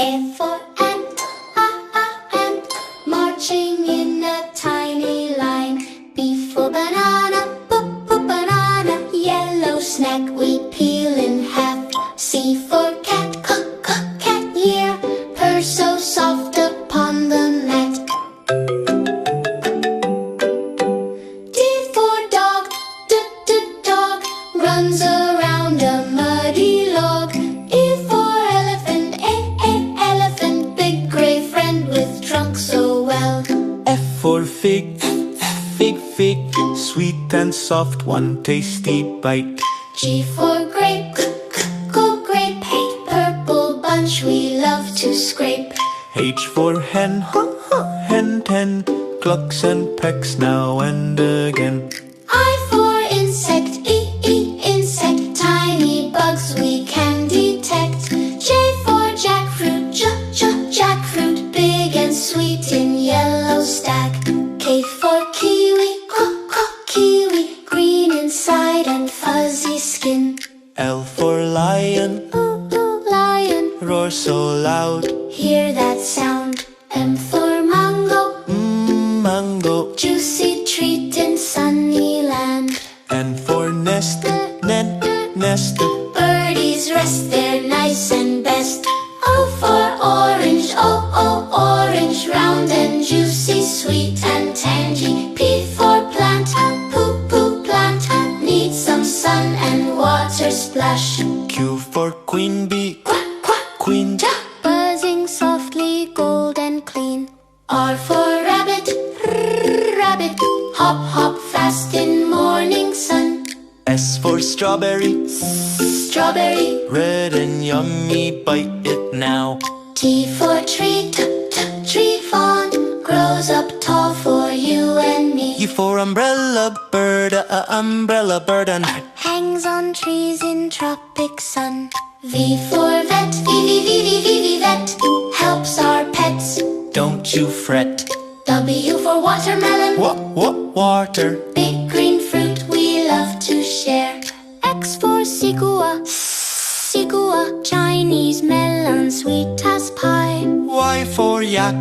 A for ant, ant, marching in a tiny line. B for banana, banana, yellow snack we peel in half. C for cat, cat, ear, purr so soft upon the mat. D for dog, dog, runs around a muddy log. E for elephant, elephant, big gray friend with trunk so well. F for fig, fig, sweet and soft, one tasty bite. G for grape, grape, purple bunch we love to scrape. H for hen, hen, clucks and pecks now and again. I for insect, insect, tiny bugs we can detect. J for jackfruit, jackfruit, big and sweet in yellow stack. K for kiwi, kiwi, green inside and fuzzy skin. L for lion, Lion, roar so loud. hear that sound. M for mango, Mango. juicy treat in sunny land. N for nest, nest. Birdies rest there nice and best. O for orange, orange, round and juicy, sweet and tangy. P for plant, poo, plant, need some sun and water splash. Q for queen bee, queen. Buzzing softly, gold and clean. R for rabbit, rabbit, hop, hop fast in morning sun. S for strawberry, Strawberry, red and yummy, bite it now. T for tree, tree fawn, grows up tall for you and me. U for umbrella bird, umbrella bird, and Hangs on trees in tropic sun. V for vet, vet, helps our pets. don't you fret. W for watermelon, Water. big green fruit we love to share. X for sigua, Chinese melon sweet as pie. Y for yak,